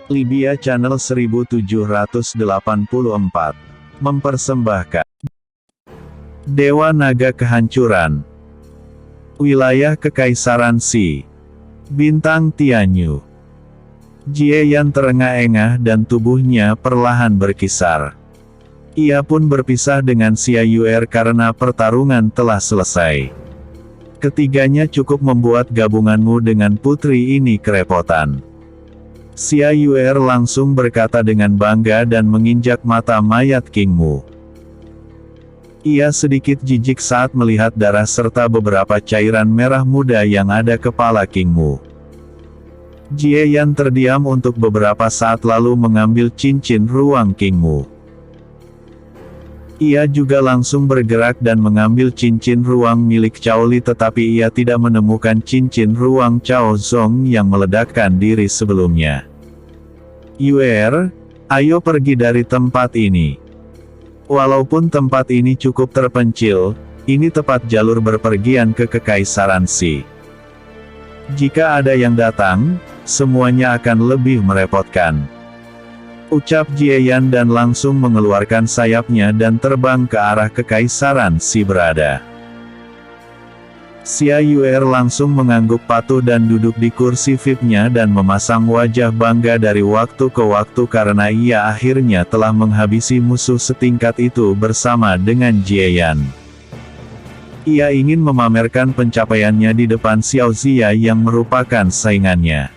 Libya Channel 1784 mempersembahkan Dewa Naga Kehancuran, Wilayah Kekaisaran Xi, Bintang Tianyu. Jie Yan terengah-engah dan tubuhnya perlahan berkisar. Ia pun berpisah dengan Xia Yuer karena pertarungan telah selesai. Ketiganya cukup membuat gabunganmu dengan putri ini kerepotan. Xia Yuer langsung berkata dengan bangga dan menginjak mata mayat Kingmu. Ia sedikit jijik saat melihat darah serta beberapa cairan merah muda yang ada kepala Kingmu. Jie Yan terdiam untuk beberapa saat lalu mengambil cincin ruang Kingmu. Ia juga langsung bergerak dan mengambil cincin ruang milik Cao Li, tetapi ia tidak menemukan cincin ruang Cao Zong yang meledakkan diri sebelumnya. Yuer, ayo pergi dari tempat ini. Walaupun tempat ini cukup terpencil, ini tepat jalur berpergian ke Kekaisaran Xi. Jika ada yang datang, semuanya akan lebih merepotkan. Ucap Jie Yan dan langsung mengeluarkan sayapnya dan terbang ke arah Kekaisaran Xi berada. Xia Yuer langsung mengangguk patuh dan duduk di kursi VIP-nya dan memasang wajah bangga dari waktu ke waktu karena ia akhirnya telah menghabisi musuh setingkat itu bersama dengan Jie Yan. Ia ingin memamerkan pencapaiannya di depan Xiao Zia yang merupakan saingannya.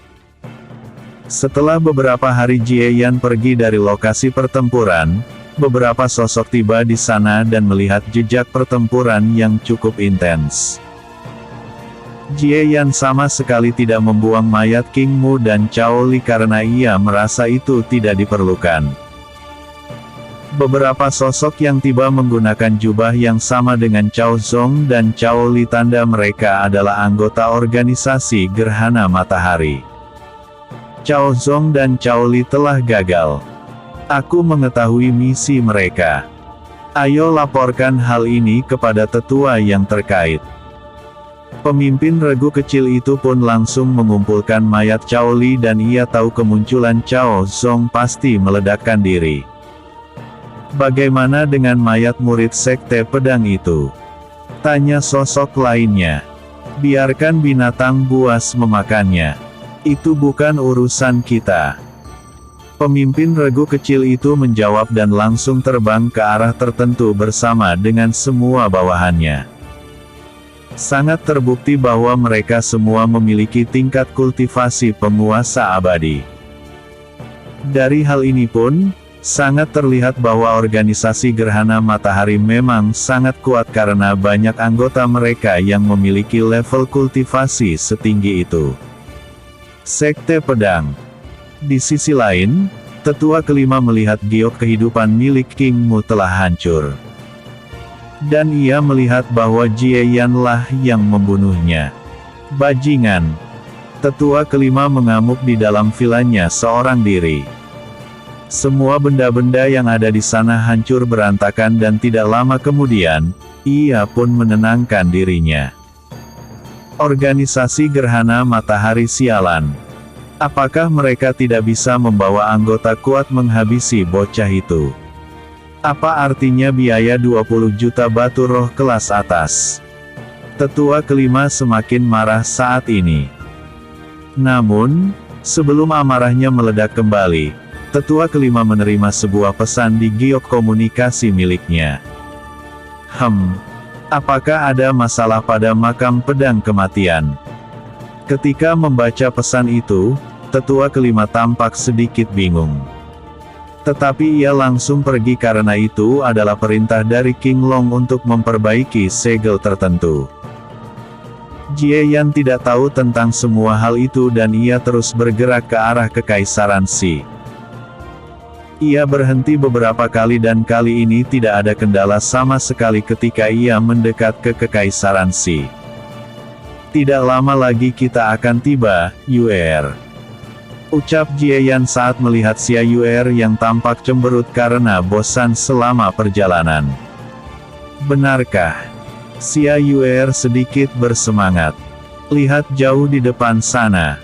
Setelah beberapa hari Jie Yan pergi dari lokasi pertempuran, beberapa sosok tiba di sana dan melihat jejak pertempuran yang cukup intens. Jie Yan sama sekali tidak membuang mayat Kingmu dan Cao Li karena ia merasa itu tidak diperlukan. Beberapa sosok yang tiba menggunakan jubah yang sama dengan Cao Zong dan Cao Li, tanda mereka adalah anggota organisasi Gerhana Matahari. Cao Zong dan Cao Li telah gagal. Aku mengetahui misi mereka. Ayo laporkan hal ini kepada tetua yang terkait. Pemimpin regu kecil itu pun langsung mengumpulkan mayat Cao Li dan ia tahu kemunculan Cao Zong pasti meledakkan diri. Bagaimana dengan mayat murid sekte pedang itu? Tanya sosok lainnya. Biarkan binatang buas memakannya. Itu bukan urusan kita. Pemimpin regu kecil itu menjawab dan langsung terbang ke arah tertentu bersama dengan semua bawahannya. Sangat terbukti bahwa mereka semua memiliki tingkat kultivasi penguasa abadi. Dari hal ini pun, sangat terlihat bahwa organisasi Gerhana Matahari memang sangat kuat karena banyak anggota mereka yang memiliki level kultivasi setinggi itu. Sekte Pedang. Di sisi lain, tetua kelima melihat giok kehidupan milik Kingmu telah hancur. Dan ia melihat bahwa Jie Yan lah yang membunuhnya. Bajingan. Tetua kelima mengamuk di dalam vilanya seorang diri. Semua benda-benda yang ada di sana hancur berantakan dan tidak lama kemudian, ia pun menenangkan dirinya. Organisasi Gerhana Matahari sialan. Apakah mereka tidak bisa membawa anggota kuat menghabisi bocah itu? Apa artinya biaya 20 juta batu roh kelas atas? Tetua kelima semakin marah saat ini. Namun, sebelum amarahnya meledak kembali, tetua kelima menerima sebuah pesan di giok komunikasi miliknya. Apakah ada masalah pada makam pedang kematian? Ketika membaca pesan itu, tetua kelima tampak sedikit bingung. Tetapi ia langsung pergi karena itu adalah perintah dari King Long untuk memperbaiki segel tertentu. Jie Yan tidak tahu tentang semua hal itu dan ia terus bergerak ke arah Kekaisaran Xi. Ia berhenti beberapa kali dan kali ini tidak ada kendala sama sekali ketika ia mendekat ke Kekaisaran Xi. Tidak lama lagi kita akan tiba, Yuer. Ucap Jie Yan saat melihat Xia Yuer yang tampak cemberut karena bosan selama perjalanan. Benarkah? Xia Yuer sedikit bersemangat. Lihat jauh di depan sana.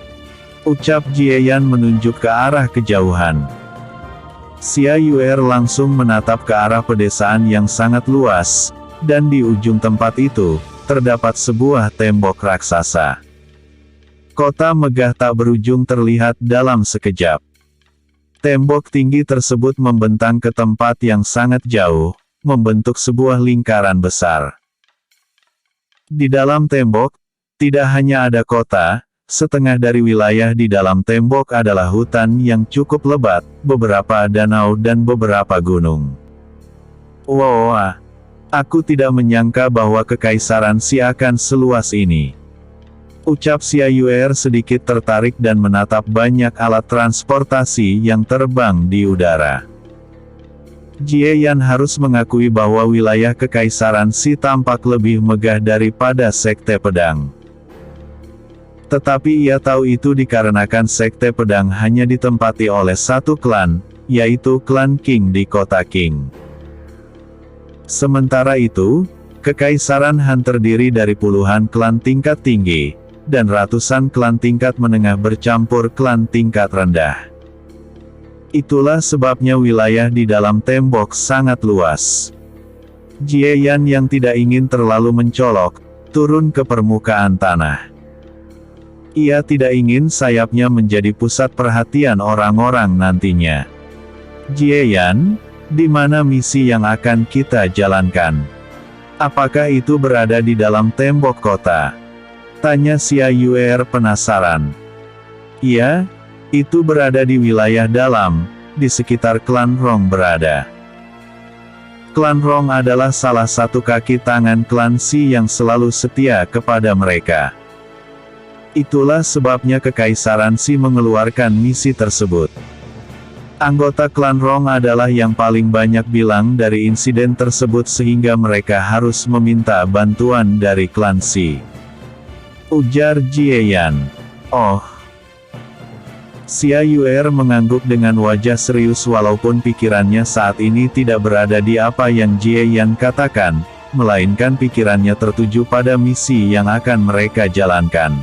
Ucap Jieyan menunjuk ke arah kejauhan. Xia Yuer langsung menatap ke arah pedesaan yang sangat luas, dan di ujung tempat itu, terdapat sebuah tembok raksasa. Kota megah tak berujung terlihat dalam sekejap. Tembok tinggi tersebut membentang ke tempat yang sangat jauh, membentuk sebuah lingkaran besar. Di dalam tembok, tidak hanya ada kota, setengah dari wilayah di dalam tembok adalah hutan yang cukup lebat, beberapa danau dan beberapa gunung. Wah, aku tidak menyangka bahwa Kekaisaran Xi akan seluas ini. Ucap Xia Yuer sedikit tertarik dan menatap banyak alat transportasi yang terbang di udara. Jieyan harus mengakui bahwa wilayah Kekaisaran Xi tampak lebih megah daripada Sekte Pedang. Tetapi ia tahu itu dikarenakan Sekte Pedang hanya ditempati oleh satu klan, yaitu klan Qing di kota Qing. Sementara itu, Kekaisaran Han terdiri dari puluhan klan tingkat tinggi, dan ratusan klan tingkat menengah bercampur klan tingkat rendah. Itulah sebabnya wilayah di dalam tembok sangat luas. Jieyan yang tidak ingin terlalu mencolok, turun ke permukaan tanah. Ia tidak ingin sayapnya menjadi pusat perhatian orang-orang nantinya. Jieyan, di mana misi yang akan kita jalankan? Apakah itu berada di dalam tembok kota? Tanya Xia Yuer penasaran. Iya, itu berada di wilayah dalam, di sekitar klan Rong berada. Klan Rong adalah salah satu kaki tangan klan Xi yang selalu setia kepada mereka. Itulah sebabnya Kekaisaran Xi mengeluarkan misi tersebut. Anggota klan Rong adalah yang paling banyak bilang dari insiden tersebut sehingga mereka harus meminta bantuan dari klan Xi. Ujar Jieyan. Oh. Xia Yuer mengangguk dengan wajah serius walaupun pikirannya saat ini tidak berada di apa yang Jieyan katakan, melainkan pikirannya tertuju pada misi yang akan mereka jalankan.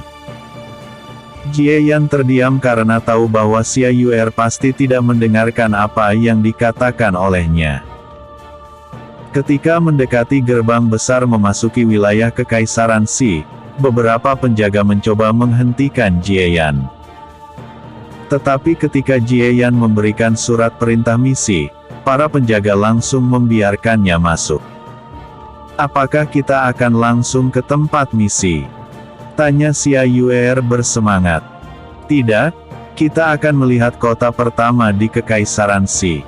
Jieyan terdiam karena tahu bahwa Xia Yuer pasti tidak mendengarkan apa yang dikatakan olehnya. Ketika mendekati gerbang besar memasuki wilayah Kekaisaran Xi, beberapa penjaga mencoba menghentikan Jieyan. Tetapi ketika Jieyan memberikan surat perintah misi, para penjaga langsung membiarkannya masuk. Apakah kita akan langsung ke tempat misi? Tanya Xia Yuer bersemangat. Tidak, kita akan melihat kota pertama di Kekaisaran Xi.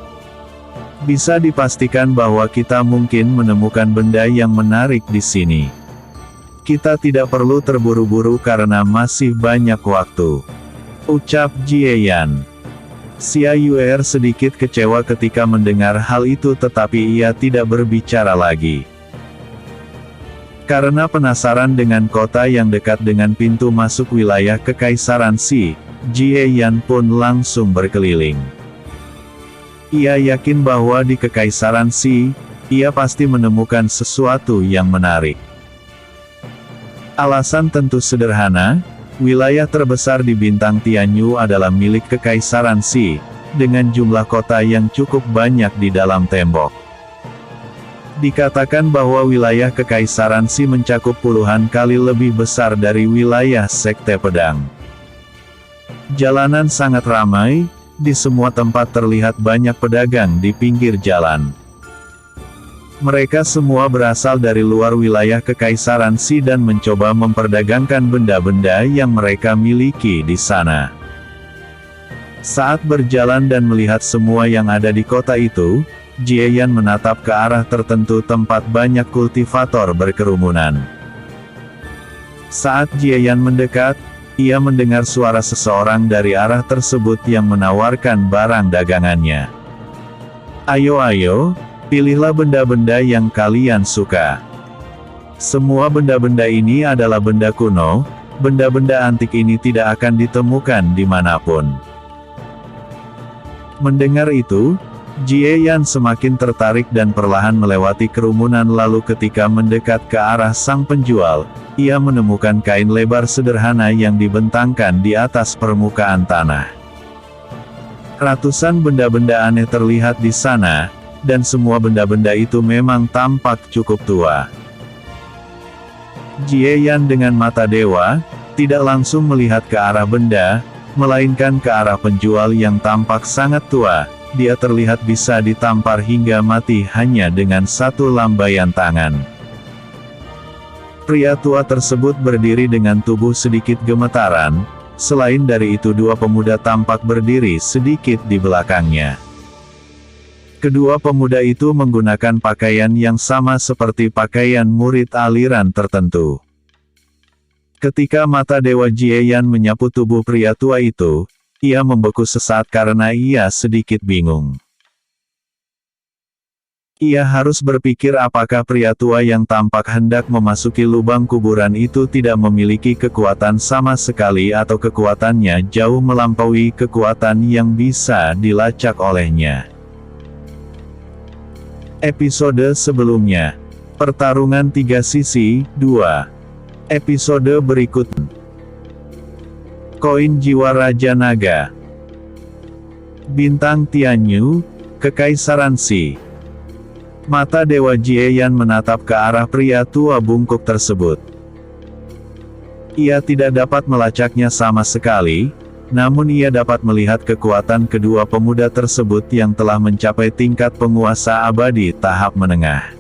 Bisa dipastikan bahwa kita mungkin menemukan benda yang menarik di sini. Kita tidak perlu terburu-buru karena masih banyak waktu. Ucap Jieyan. Xia Yuer sedikit kecewa ketika mendengar hal itu tetapi ia tidak berbicara lagi. Karena penasaran dengan kota yang dekat dengan pintu masuk wilayah Kekaisaran Xi, Jieyan pun langsung berkeliling. Ia yakin bahwa di Kekaisaran Xi, ia pasti menemukan sesuatu yang menarik. Alasan tentu sederhana, wilayah terbesar di Bintang Tianyu adalah milik Kekaisaran Xi, dengan jumlah kota yang cukup banyak di dalam tembok. Dikatakan bahwa wilayah Kekaisaran Xi mencakup puluhan kali lebih besar dari wilayah Sekte Pedang. Jalanan sangat ramai, di semua tempat terlihat banyak pedagang di pinggir jalan. Mereka semua berasal dari luar wilayah Kekaisaran Xi dan mencoba memperdagangkan benda-benda yang mereka miliki di sana. Saat berjalan dan melihat semua yang ada di kota itu, Jieyan menatap ke arah tertentu tempat banyak kultivator berkerumunan. Saat Jieyan mendekat, ia mendengar suara seseorang dari arah tersebut yang menawarkan barang dagangannya. Ayo, pilihlah benda-benda yang kalian suka. Semua benda-benda ini adalah benda kuno, benda-benda antik ini tidak akan ditemukan dimanapun. Mendengar itu, Jie Yan semakin tertarik dan perlahan melewati kerumunan, lalu ketika mendekat ke arah sang penjual, ia menemukan kain lebar sederhana yang dibentangkan di atas permukaan tanah. Ratusan benda-benda aneh terlihat di sana, dan semua benda-benda itu memang tampak cukup tua. Jie Yan dengan mata dewa, tidak langsung melihat ke arah benda, melainkan ke arah penjual yang tampak sangat tua. Dia terlihat bisa ditampar hingga mati hanya dengan satu lambaian tangan. Pria tua tersebut berdiri dengan tubuh sedikit gemetaran. Selain dari itu, dua pemuda tampak berdiri sedikit di belakangnya. Kedua pemuda itu menggunakan pakaian yang sama seperti pakaian murid aliran tertentu. Ketika mata Dewa Jie Yan menyapu tubuh pria tua itu, ia membeku sesaat karena ia sedikit bingung. Ia harus berpikir apakah pria tua yang tampak hendak memasuki lubang kuburan itu tidak memiliki kekuatan sama sekali atau kekuatannya jauh melampaui kekuatan yang bisa dilacak olehnya. Episode sebelumnya. Pertarungan Tiga Sisi, 2. Episode berikut. Koin Jiwa Raja Naga. Bintang Tianyu, Kekaisaran Si. Mata Dewa Jie Yan menatap ke arah pria tua bungkuk tersebut. Ia tidak dapat melacaknya sama sekali, namun ia dapat melihat kekuatan kedua pemuda tersebut yang telah mencapai tingkat penguasa abadi tahap menengah.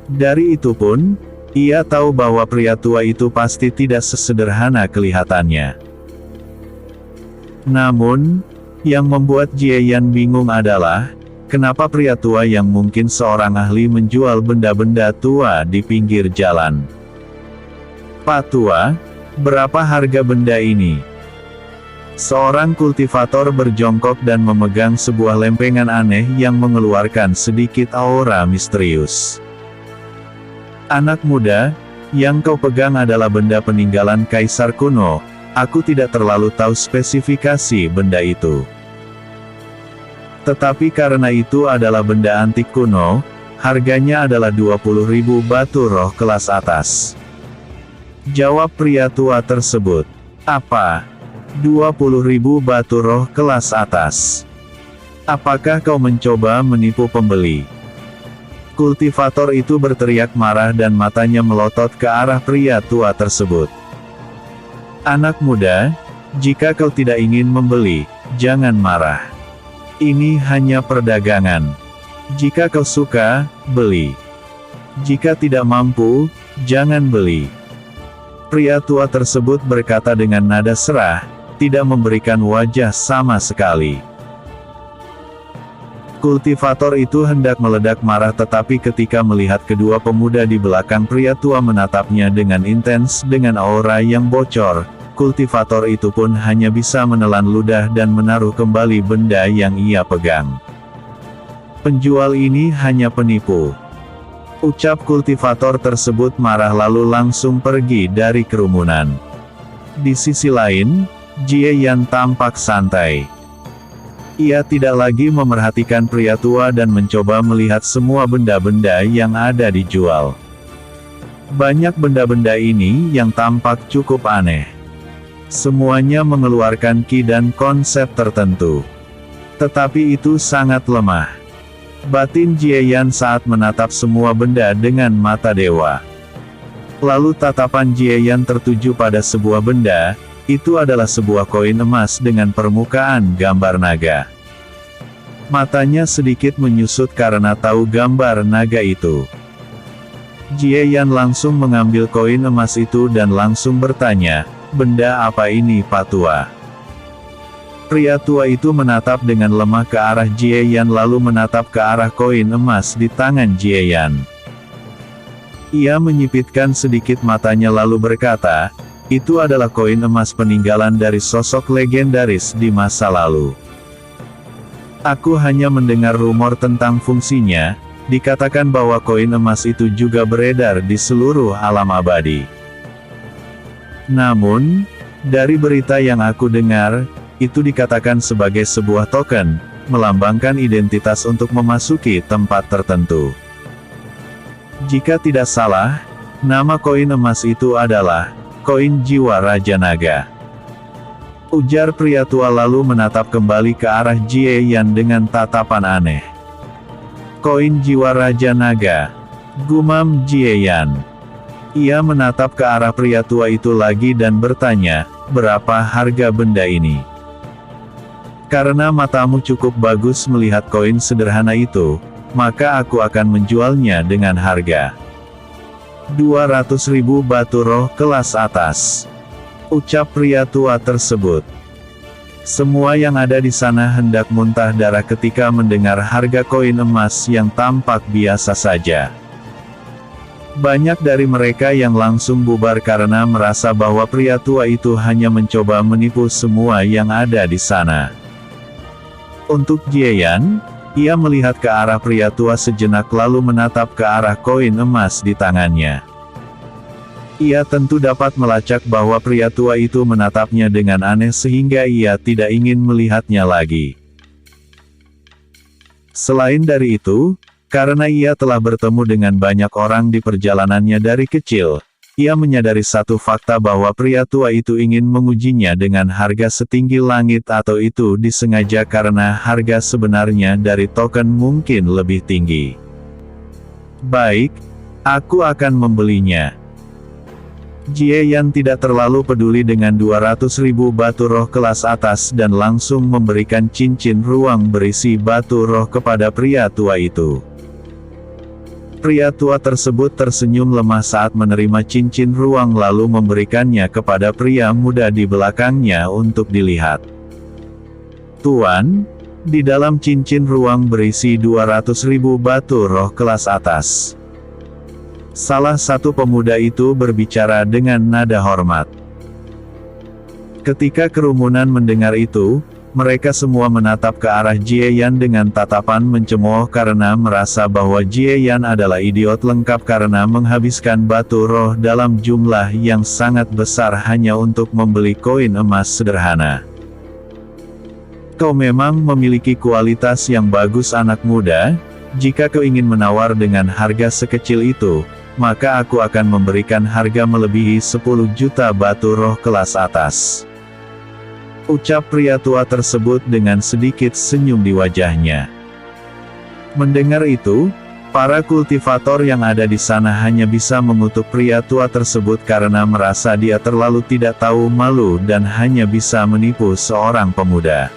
Dari itu pun, ia tahu bahwa pria tua itu pasti tidak sesederhana kelihatannya. Namun, yang membuat Jie Yan bingung adalah, kenapa pria tua yang mungkin seorang ahli menjual benda-benda tua di pinggir jalan? Pak tua, berapa harga benda ini? Seorang kultivator berjongkok dan memegang sebuah lempengan aneh yang mengeluarkan sedikit aura misterius. Anak muda, yang kau pegang adalah benda peninggalan kaisar kuno. Aku tidak terlalu tahu spesifikasi benda itu. Tetapi karena itu adalah benda antik kuno, harganya adalah 20.000 batu roh kelas atas. Jawab pria tua tersebut. Apa? 20.000 batu roh kelas atas? Apakah kau mencoba menipu pembeli? Kultivator itu berteriak marah dan matanya melotot ke arah pria tua tersebut. Anak muda, jika kau tidak ingin membeli, jangan marah. Ini hanya perdagangan. Jika kau suka, beli. Jika tidak mampu, jangan beli. Pria tua tersebut berkata dengan nada serah, tidak memberikan wajah sama sekali. Kultivator itu hendak meledak marah, tetapi ketika melihat kedua pemuda di belakang pria tua menatapnya dengan intens dengan aura yang bocor, kultivator itu pun hanya bisa menelan ludah dan menaruh kembali benda yang ia pegang. Penjual ini hanya penipu. Ucap kultivator tersebut marah lalu langsung pergi dari kerumunan. Di sisi lain, Jie Yan tampak santai. Ia tidak lagi memerhatikan pria tua dan mencoba melihat semua benda-benda yang ada dijual. Banyak benda-benda ini yang tampak cukup aneh. Semuanya mengeluarkan ki dan konsep tertentu. Tetapi itu sangat lemah. Batin Jie Yan saat menatap semua benda dengan mata dewa. Lalu tatapan Jie Yan tertuju pada sebuah benda. Itu adalah sebuah koin emas dengan permukaan gambar naga. Matanya sedikit menyusut karena tahu gambar naga itu. Jie Yan langsung mengambil koin emas itu dan langsung bertanya, "Benda apa ini, Pak Tua?" Pria tua itu menatap dengan lemah ke arah Jie Yan lalu menatap ke arah koin emas di tangan Jie Yan. Ia menyipitkan sedikit matanya lalu berkata, "Itu adalah koin emas peninggalan dari sosok legendaris di masa lalu. Aku hanya mendengar rumor tentang fungsinya, dikatakan bahwa koin emas itu juga beredar di seluruh alam abadi. Namun, dari berita yang aku dengar, itu dikatakan sebagai sebuah token, melambangkan identitas untuk memasuki tempat tertentu. Jika tidak salah, nama koin emas itu adalah koin jiwa Raja Naga. Ujar pria tua lalu menatap kembali ke arah Jie Yan dengan tatapan aneh. Koin jiwa Raja Naga, gumam Jie Yan. Ia menatap ke arah pria tua itu lagi dan bertanya, berapa harga benda ini? Karena matamu cukup bagus melihat koin sederhana itu, maka aku akan menjualnya dengan harga 200.000 batu roh kelas atas. Ucap pria tua tersebut. Semua yang ada di sana hendak muntah darah ketika mendengar harga koin emas yang tampak biasa saja. Banyak dari mereka yang langsung bubar karena merasa bahwa pria tua itu hanya mencoba menipu semua yang ada di sana. Untuk Jie Yan, ia melihat ke arah pria tua sejenak lalu menatap ke arah koin emas di tangannya. Ia tentu dapat melacak bahwa pria tua itu menatapnya dengan aneh sehingga ia tidak ingin melihatnya lagi. Selain dari itu, karena ia telah bertemu dengan banyak orang di perjalanannya dari kecil, ia menyadari satu fakta bahwa pria tua itu ingin mengujinya dengan harga setinggi langit atau itu disengaja karena harga sebenarnya dari token mungkin lebih tinggi. Baik, aku akan membelinya. Jie Yan tidak terlalu peduli dengan 200.000 batu roh kelas atas dan langsung memberikan cincin ruang berisi batu roh kepada pria tua itu. Pria tua tersebut tersenyum lemah saat menerima cincin ruang lalu memberikannya kepada pria muda di belakangnya untuk dilihat. Tuan, di dalam cincin ruang berisi 200.000 batu roh kelas atas. Salah satu pemuda itu berbicara dengan nada hormat. Ketika kerumunan mendengar itu, mereka semua menatap ke arah Jie Yan dengan tatapan mencemooh karena merasa bahwa Jie Yan adalah idiot lengkap karena menghabiskan batu roh dalam jumlah yang sangat besar hanya untuk membeli koin emas sederhana. Kau memang memiliki kualitas yang bagus anak muda, jika kau ingin menawar dengan harga sekecil itu, maka aku akan memberikan harga melebihi 10 juta batu roh kelas atas. Ucap pria tua tersebut dengan sedikit senyum di wajahnya. Mendengar itu, para kultivator yang ada di sana hanya bisa mengutuk pria tua tersebut karena merasa dia terlalu tidak tahu malu dan hanya bisa menipu seorang pemuda.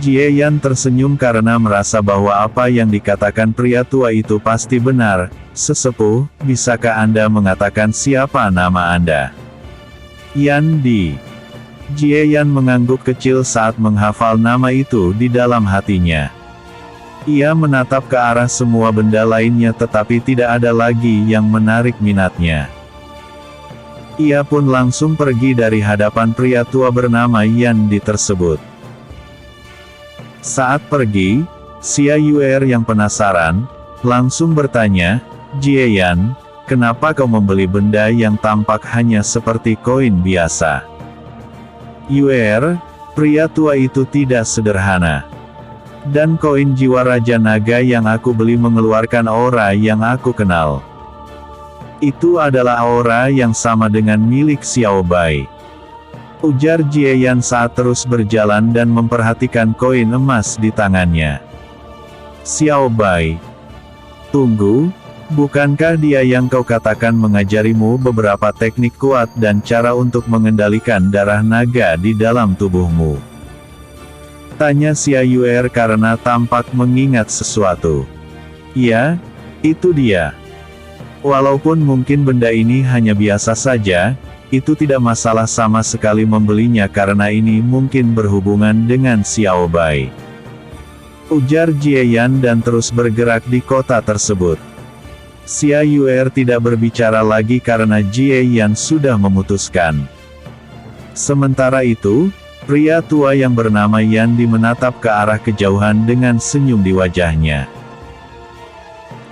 Jie Yan tersenyum karena merasa bahwa apa yang dikatakan pria tua itu pasti benar. Sesepuh, bisakah Anda mengatakan siapa nama Anda? Yan Di. Jie Yan mengangguk kecil saat menghafal nama itu di dalam hatinya. Ia menatap ke arah semua benda lainnya tetapi tidak ada lagi yang menarik minatnya. Ia pun langsung pergi dari hadapan pria tua bernama Yan Di tersebut. Saat pergi, Xia Yuer yang penasaran, langsung bertanya, Jie Yan, kenapa kau membeli benda yang tampak hanya seperti koin biasa? Yuer, pria tua itu tidak sederhana. Dan koin jiwa Raja Naga yang aku beli mengeluarkan aura yang aku kenal. Itu adalah aura yang sama dengan milik Xiao Bai. Ujar Jie Yan saat terus berjalan dan memperhatikan koin emas di tangannya. Xiao Bai. Tunggu, bukankah dia yang kau katakan mengajarimu beberapa teknik kuat dan cara untuk mengendalikan darah naga di dalam tubuhmu? Tanya Xia Yuer karena tampak mengingat sesuatu. Ya, itu dia. Walaupun mungkin benda ini hanya biasa saja, itu tidak masalah sama sekali membelinya karena ini mungkin berhubungan dengan Xiao Bai. Ujar Jie Yan dan terus bergerak di kota tersebut. Xia Yuer tidak berbicara lagi karena Jie Yan sudah memutuskan. Sementara itu, pria tua yang bernama Yan Di menatap ke arah kejauhan dengan senyum di wajahnya.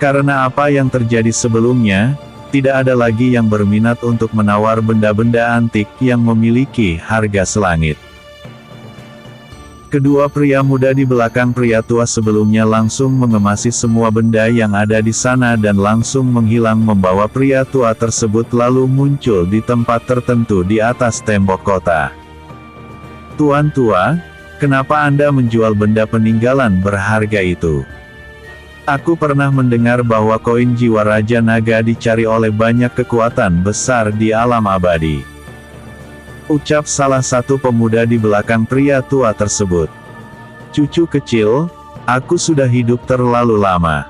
Karena apa yang terjadi sebelumnya, tidak ada lagi yang berminat untuk menawar benda-benda antik yang memiliki harga selangit. Kedua pria muda di belakang pria tua sebelumnya langsung mengemasi semua benda yang ada di sana dan langsung menghilang membawa pria tua tersebut lalu muncul di tempat tertentu di atas tembok kota. "Tuan tua, kenapa Anda menjual benda peninggalan berharga itu? Aku pernah mendengar bahwa koin jiwa Raja Naga dicari oleh banyak kekuatan besar di alam abadi," ucap salah satu pemuda di belakang pria tua tersebut. "Cucu kecil, aku sudah hidup terlalu lama.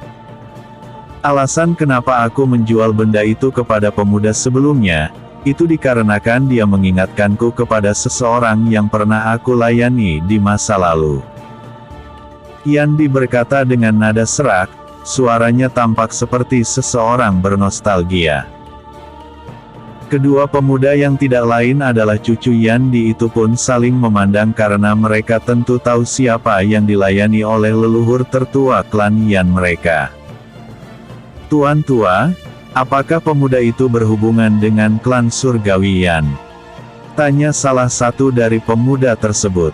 Alasan kenapa aku menjual benda itu kepada pemuda sebelumnya, itu dikarenakan dia mengingatkanku kepada seseorang yang pernah aku layani di masa lalu." Yandi berkata dengan nada serak, suaranya tampak seperti seseorang bernostalgia. Kedua pemuda yang tidak lain adalah cucu Yandi itu pun saling memandang karena mereka tentu tahu siapa yang dilayani oleh leluhur tertua klan Yan mereka. "Tuan tua, apakah pemuda itu berhubungan dengan klan surgawi Yan?" tanya salah satu dari pemuda tersebut.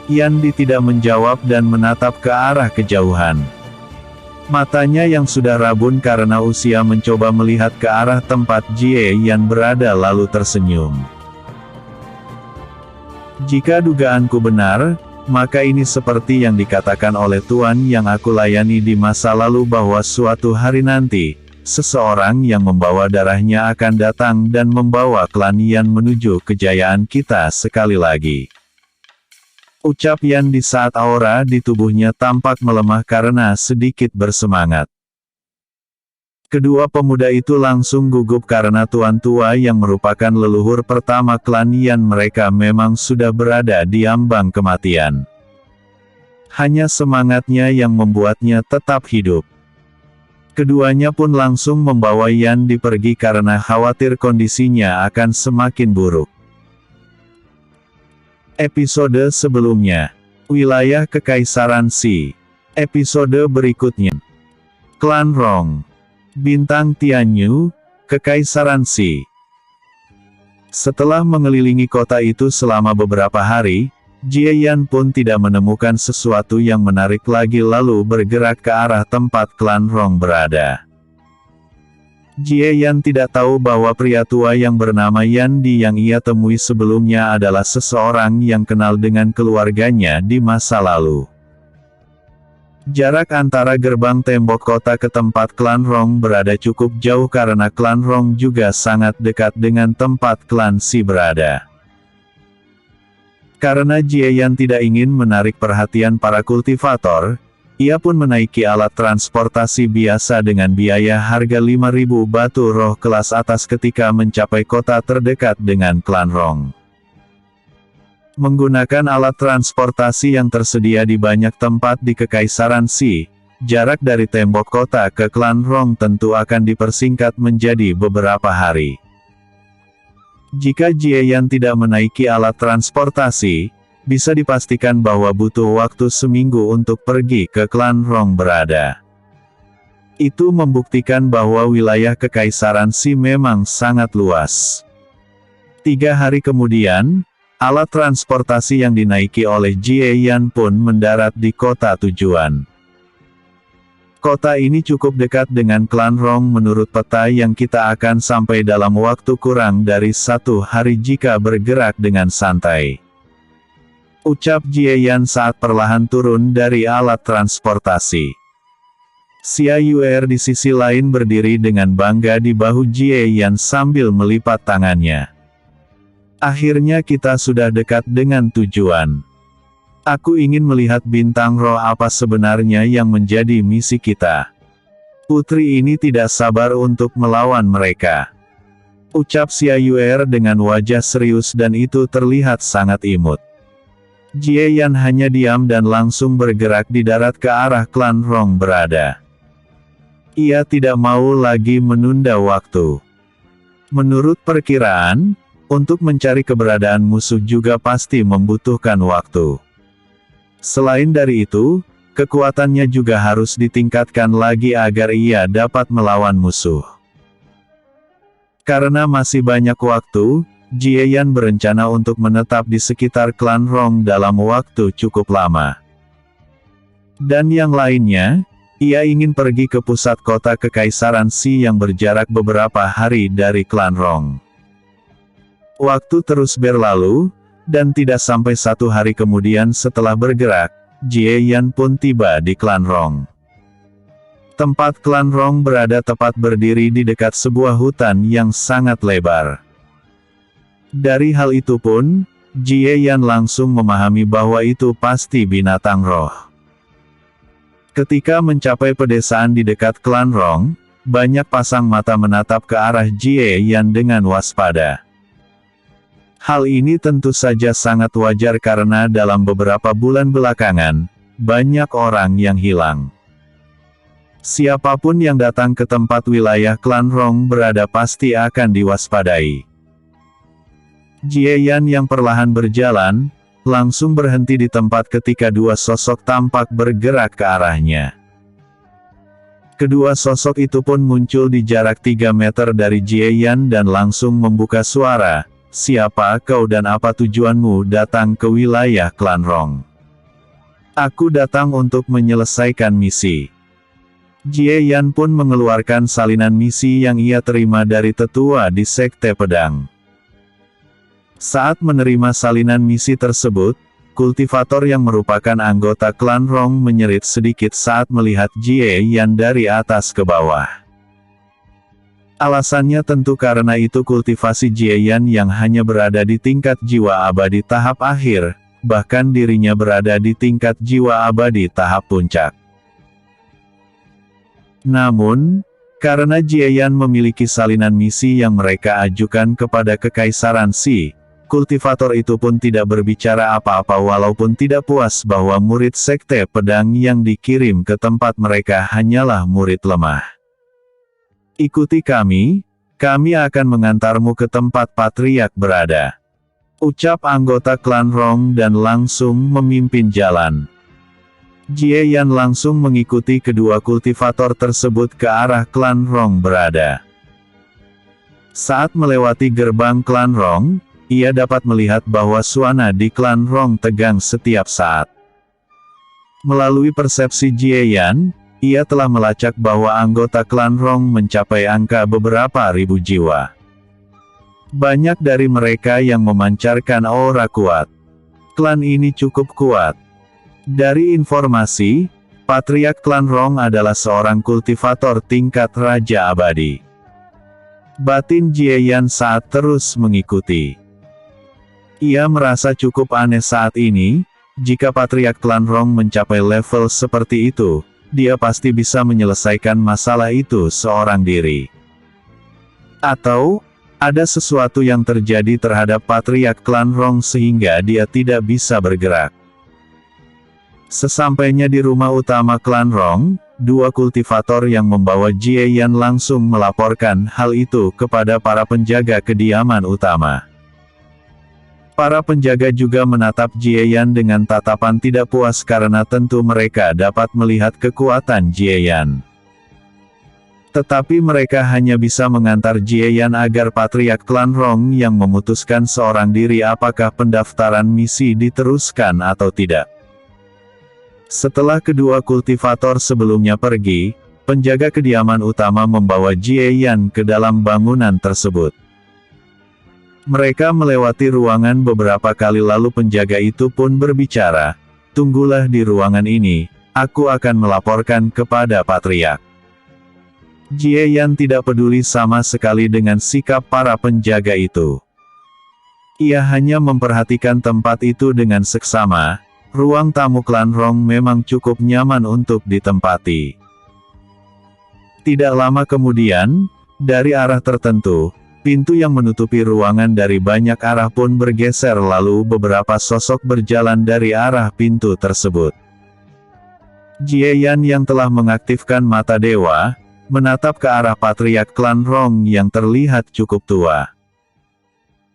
Yandi tidak menjawab dan menatap ke arah kejauhan. Matanya yang sudah rabun karena usia mencoba melihat ke arah tempat Jie Yan berada lalu tersenyum. "Jika dugaanku benar, maka ini seperti yang dikatakan oleh tuan yang aku layani di masa lalu bahwa suatu hari nanti, seseorang yang membawa darahnya akan datang dan membawa klan Yan menuju kejayaan kita sekali lagi," ucap Yan di saat aura di tubuhnya tampak melemah karena sedikit bersemangat. Kedua pemuda itu langsung gugup karena tuan tua yang merupakan leluhur pertama klan Yan mereka memang sudah berada di ambang kematian. Hanya semangatnya yang membuatnya tetap hidup. Keduanya pun langsung membawa Yan pergi karena khawatir kondisinya akan semakin buruk. Episode sebelumnya, Wilayah Kekaisaran Xi. Episode berikutnya, Klan Rong. Bintang Tianyu, Kekaisaran Xi. Setelah mengelilingi kota itu selama beberapa hari, Jie Yan pun tidak menemukan sesuatu yang menarik lagi lalu bergerak ke arah tempat klan Rong berada. Jie Yan tidak tahu bahwa pria tua yang bernama Yandi yang ia temui sebelumnya adalah seseorang yang kenal dengan keluarganya di masa lalu. Jarak antara gerbang tembok kota ke tempat klan Rong berada cukup jauh karena klan Rong juga sangat dekat dengan tempat klan Xi berada. Karena Jie Yan tidak ingin menarik perhatian para kultivator, ia pun menaiki alat transportasi biasa dengan biaya harga 5.000 batu roh kelas atas ketika mencapai kota terdekat dengan klan Rong. Menggunakan alat transportasi yang tersedia di banyak tempat di Kekaisaran Xi, jarak dari tembok kota ke klan Rong tentu akan dipersingkat menjadi beberapa hari. Jika Jie Yan tidak menaiki alat transportasi, bisa dipastikan bahwa butuh waktu seminggu untuk pergi ke klan Rong berada. Itu membuktikan bahwa wilayah Kekaisaran Xi memang sangat luas. 3 hari kemudian, alat transportasi yang dinaiki oleh Jie Yan pun mendarat di kota tujuan. Kota ini cukup dekat dengan klan Rong menurut peta yang kita akan sampai dalam waktu kurang dari 1 hari jika bergerak dengan santai, ucap Jie Yan saat perlahan turun dari alat transportasi. Xia Yuer di sisi lain berdiri dengan bangga di bahu Jie Yan sambil melipat tangannya. "Akhirnya kita sudah dekat dengan tujuan. Aku ingin melihat bintang roh apa sebenarnya yang menjadi misi kita. Putri ini tidak sabar untuk melawan mereka," ucap Xia Yuer dengan wajah serius dan itu terlihat sangat imut. Jie Yan hanya diam dan langsung bergerak di darat ke arah klan Rong berada. Ia tidak mau lagi menunda waktu. Menurut perkiraan, untuk mencari keberadaan musuh juga pasti membutuhkan waktu. Selain dari itu, kekuatannya juga harus ditingkatkan lagi agar ia dapat melawan musuh. Karena masih banyak waktu, Jieyan berencana untuk menetap di sekitar klan Rong dalam waktu cukup lama. Dan yang lainnya, ia ingin pergi ke pusat kota Kekaisaran Xi yang berjarak beberapa hari dari klan Rong. Waktu terus berlalu, dan tidak sampai 1 hari kemudian setelah bergerak, Jieyan pun tiba di klan Rong. Tempat klan Rong berada tepat berdiri di dekat sebuah hutan yang sangat lebar. Dari hal itu pun, Jieyan langsung memahami bahwa itu pasti binatang roh. Ketika mencapai pedesaan di dekat klan Rong, banyak pasang mata menatap ke arah Jieyan dengan waspada. Hal ini tentu saja sangat wajar karena dalam beberapa bulan belakangan, banyak orang yang hilang. Siapapun yang datang ke tempat wilayah klan Rong berada pasti akan diwaspadai. Jieyan yang perlahan berjalan, langsung berhenti di tempat ketika 2 sosok tampak bergerak ke arahnya. Kedua sosok itu pun muncul di jarak 3 meter dari Jieyan dan langsung membuka suara, "Siapa kau dan apa tujuanmu datang ke wilayah klan Rong?" "Aku datang untuk menyelesaikan misi." Jieyan pun mengeluarkan salinan misi yang ia terima dari tetua di Sekte Pedang. Saat menerima salinan misi tersebut, kultivator yang merupakan anggota klan Rong menyerit sedikit saat melihat Jieyan dari atas ke bawah. Alasannya tentu karena itu kultivasi Jieyan yang hanya berada di tingkat jiwa abadi tahap akhir, bahkan dirinya berada di tingkat jiwa abadi tahap puncak. Namun, karena Jieyan memiliki salinan misi yang mereka ajukan kepada Kekaisaran Xi, kultivator itu pun tidak berbicara apa-apa walaupun tidak puas bahwa murid Sekte Pedang yang dikirim ke tempat mereka hanyalah murid lemah. "Ikuti kami akan mengantarmu ke tempat Patriark berada," ucap anggota klan Rong dan langsung memimpin jalan. Jieyan langsung mengikuti kedua kultivator tersebut ke arah klan Rong berada. Saat melewati gerbang klan Rong, ia dapat melihat bahwa suasana di klan Rong tegang setiap saat. Melalui persepsi Jieyan, ia telah melacak bahwa anggota klan Rong mencapai angka beberapa ribu jiwa. Banyak dari mereka yang memancarkan aura kuat. Klan ini cukup kuat. Dari informasi, Patriark klan Rong adalah seorang kultivator tingkat Raja Abadi. Batin Jieyan saat terus mengikuti. Ia merasa cukup aneh saat ini, jika Patriark klan Rong mencapai level seperti itu, dia pasti bisa menyelesaikan masalah itu seorang diri. Atau, ada sesuatu yang terjadi terhadap Patriark klan Rong sehingga dia tidak bisa bergerak. Sesampainya di rumah utama klan Rong, 2 kultivator yang membawa Jieyan langsung melaporkan hal itu kepada para penjaga kediaman utama. Para penjaga juga menatap Jieyan dengan tatapan tidak puas karena tentu mereka dapat melihat kekuatan Jieyan. Tetapi mereka hanya bisa mengantar Jieyan agar Patriark klan Rong yang memutuskan seorang diri apakah pendaftaran misi diteruskan atau tidak. Setelah kedua kultivator sebelumnya pergi, penjaga kediaman utama membawa Jieyan ke dalam bangunan tersebut. Mereka melewati ruangan beberapa kali lalu penjaga itu pun berbicara, "Tunggulah di ruangan ini, aku akan melaporkan kepada Patriark." Jieyan tidak peduli sama sekali dengan sikap para penjaga itu. Ia hanya memperhatikan tempat itu dengan seksama. Ruang tamu klan Rong memang cukup nyaman untuk ditempati. Tidak lama kemudian, dari arah tertentu, pintu yang menutupi ruangan dari banyak arah pun bergeser lalu beberapa sosok berjalan dari arah pintu tersebut. Jieyan yang telah mengaktifkan mata dewa, menatap ke arah Patriark klan Rong yang terlihat cukup tua.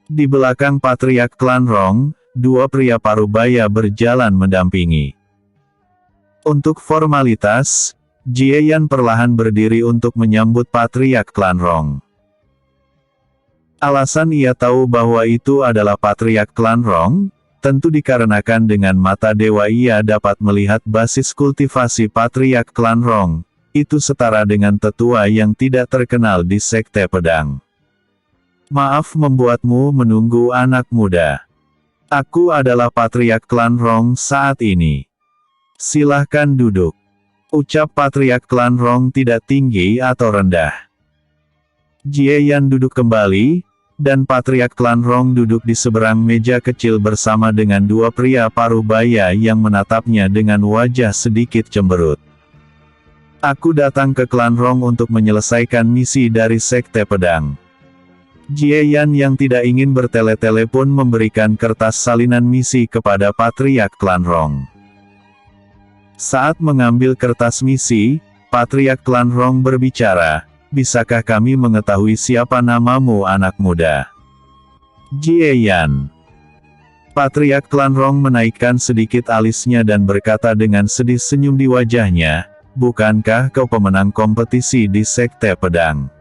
Di belakang Patriark klan Rong, 2 pria parubaya berjalan mendampingi. Untuk formalitas, Jieyan perlahan berdiri untuk menyambut Patriark klan Rong. Alasan ia tahu bahwa itu adalah patriark klan Rong, tentu dikarenakan dengan mata dewa ia dapat melihat basis kultivasi patriark klan Rong, itu setara dengan tetua yang tidak terkenal di Sekte Pedang. Maaf membuatmu menunggu anak muda. Aku adalah patriark klan Rong saat ini. Silahkan duduk. Ucap patriark klan Rong tidak tinggi atau rendah. Jie Yan duduk kembali, dan patriark klan Rong duduk di seberang meja kecil bersama dengan dua pria paruh baya yang menatapnya dengan wajah sedikit cemberut. Aku datang ke klan Rong untuk menyelesaikan misi dari Sekte Pedang. Jie Yan yang tidak ingin bertele-tele pun memberikan kertas salinan misi kepada patriark klan Rong. Saat mengambil kertas misi, patriark klan Rong berbicara, "Bisakah kami mengetahui siapa namamu anak muda?" Jie Yan. Patriark klan Rong menaikkan sedikit alisnya dan berkata dengan sedih senyum di wajahnya, "Bukankah kau pemenang kompetisi di Sekte Pedang?"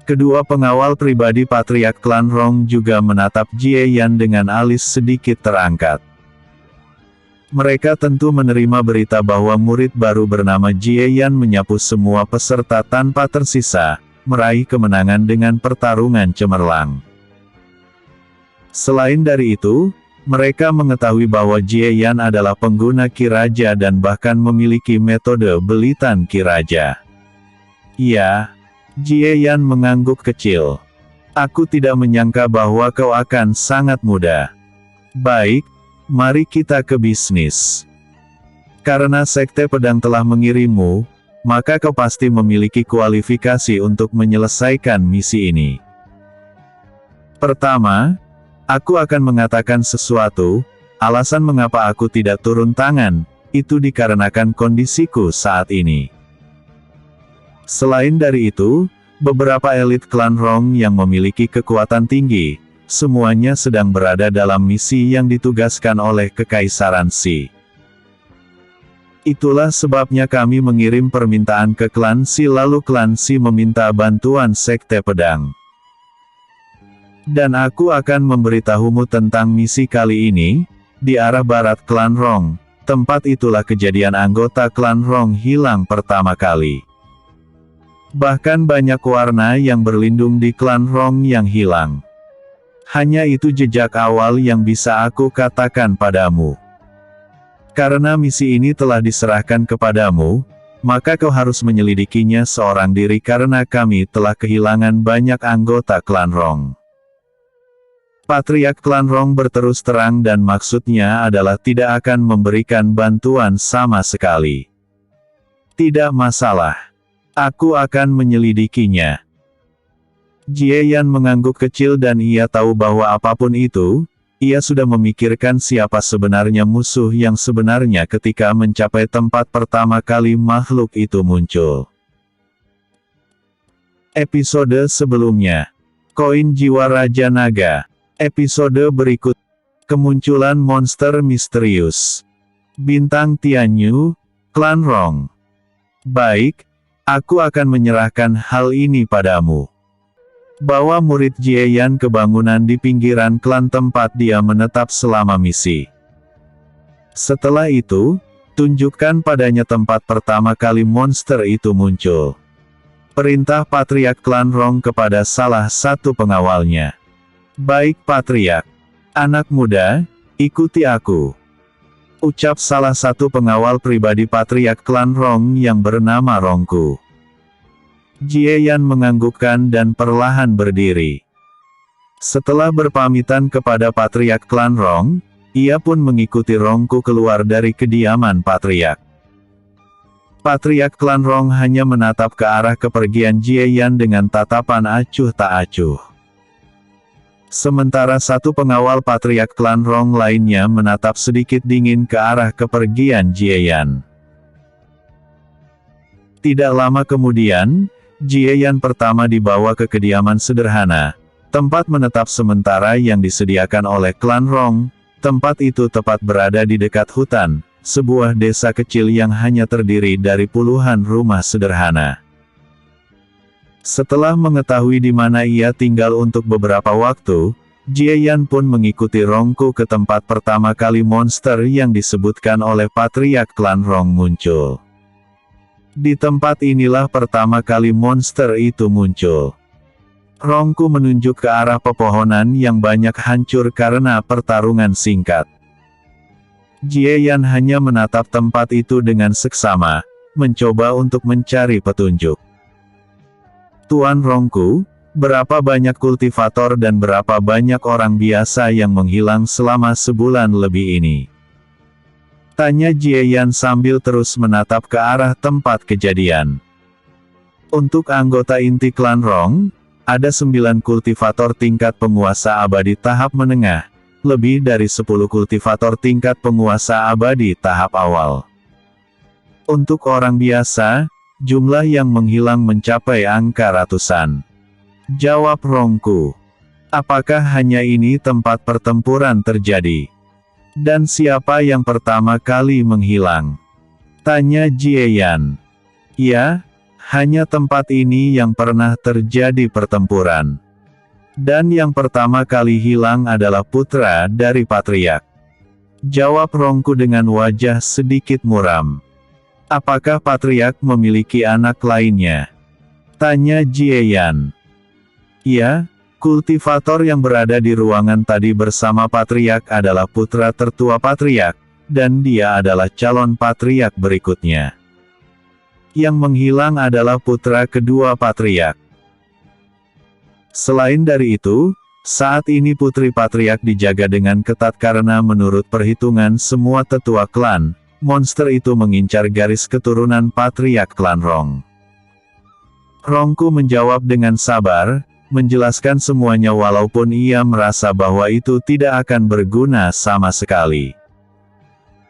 Kedua pengawal pribadi patriark klan Rong juga menatap Jie Yan dengan alis sedikit terangkat. Mereka tentu menerima berita bahwa murid baru bernama Jie Yan menyapu semua peserta tanpa tersisa, meraih kemenangan dengan pertarungan cemerlang. Selain dari itu, mereka mengetahui bahwa Jie Yan adalah pengguna Ki Raja dan bahkan memiliki metode belitan Ki Raja. Ya, Jie Yan mengangguk kecil. Aku tidak menyangka bahwa kau akan sangat muda. Baik, mari kita ke bisnis. Karena Sekte Pedang telah mengirimmu, maka kau pasti memiliki kualifikasi untuk menyelesaikan misi ini. Pertama, aku akan mengatakan sesuatu, alasan mengapa aku tidak turun tangan, itu dikarenakan kondisiku saat ini. Selain dari itu, beberapa elit klan Rong yang memiliki kekuatan tinggi, semuanya sedang berada dalam misi yang ditugaskan oleh Kekaisaran Xi. Itulah sebabnya kami mengirim permintaan ke klan Xi lalu klan Xi meminta bantuan Sekte Pedang. Dan aku akan memberitahumu tentang misi kali ini, di arah barat klan Rong, tempat itulah kejadian anggota klan Rong hilang pertama kali. Bahkan banyak warna yang berlindung di klan Rong yang hilang. Hanya itu jejak awal yang bisa aku katakan padamu. Karena misi ini telah diserahkan kepadamu, maka kau harus menyelidikinya seorang diri karena kami telah kehilangan banyak anggota klan Rong. Patriark klan Rong berterus terang dan maksudnya adalah tidak akan memberikan bantuan sama sekali. Tidak masalah. Aku akan menyelidikinya. Jie Yan mengangguk kecil dan ia tahu bahwa apapun itu, ia sudah memikirkan siapa sebenarnya musuh yang sebenarnya ketika mencapai tempat pertama kali makhluk itu muncul. Episode sebelumnya. Koin Jiwa Raja Naga. Episode berikut. Kemunculan monster misterius. Bintang Tianyu, klan Rong. Baik. Aku akan menyerahkan hal ini padamu. Bawa murid Jie Yan ke bangunan di pinggiran klan tempat dia menetap selama misi. Setelah itu, tunjukkan padanya tempat pertama kali monster itu muncul. Perintah patriark klan Rong kepada salah satu pengawalnya. Baik patriark. Anak muda, ikuti aku. Ucap salah satu pengawal pribadi patriark klan Rong yang bernama Rongku. Jie Yan menganggukkan dan perlahan berdiri. Setelah berpamitan kepada patriark klan Rong, ia pun mengikuti Rongku keluar dari kediaman patriark. Patriark klan Rong hanya menatap ke arah kepergian Jie Yan dengan tatapan acuh tak acuh. Sementara satu pengawal patriark klan Rong lainnya menatap sedikit dingin ke arah kepergian Jie Yan. Tidak lama kemudian, Jie Yan pertama dibawa ke kediaman sederhana, tempat menetap sementara yang disediakan oleh klan Rong. Tempat itu tepat berada di dekat hutan, sebuah desa kecil yang hanya terdiri dari puluhan rumah sederhana. Setelah mengetahui di mana ia tinggal untuk beberapa waktu, Jieyan pun mengikuti Rongku ke tempat pertama kali monster yang disebutkan oleh Patriark klan Rong muncul. Di tempat inilah pertama kali monster itu muncul. Rongku menunjuk ke arah pepohonan yang banyak hancur karena pertarungan singkat. Jieyan hanya menatap tempat itu dengan seksama, mencoba untuk mencari petunjuk. Tuan Rongku, berapa banyak kultivator dan berapa banyak orang biasa yang menghilang selama sebulan lebih ini? Tanya Jieyan sambil terus menatap ke arah tempat kejadian. Untuk anggota inti klan Rong, ada 9 kultivator tingkat penguasa abadi tahap menengah, lebih dari 10 kultivator tingkat penguasa abadi tahap awal. Untuk orang biasa, jumlah yang menghilang mencapai angka ratusan. Jawab Rongku. Apakah hanya ini tempat pertempuran terjadi? Dan siapa yang pertama kali menghilang? Tanya Jieyan. Ya, hanya tempat ini yang pernah terjadi pertempuran. Dan yang pertama kali hilang adalah putra dari Patriark. Jawab Rongku dengan wajah sedikit muram. Apakah Patriark memiliki anak lainnya? Tanya Jieyan. Ya, kultivator yang berada di ruangan tadi bersama Patriark adalah putra tertua Patriark, dan dia adalah calon Patriark berikutnya. Yang menghilang adalah putra kedua Patriark. Selain dari itu, saat ini putri Patriark dijaga dengan ketat karena menurut perhitungan semua tetua klan, monster itu mengincar garis keturunan Patriark klan Rong. Rongku menjawab dengan sabar, menjelaskan semuanya walaupun ia merasa bahwa itu tidak akan berguna sama sekali.